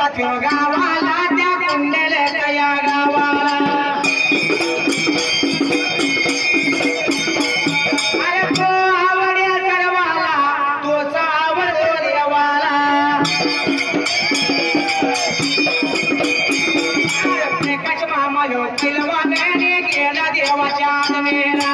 त्यो गावाला त्या कुंडल्या या गावाला अरे तो आवड्या सर्वाला तोच आवडतो देवाला प्रकाश मामा यो किलवाने गेला देवाच्या आत्मेला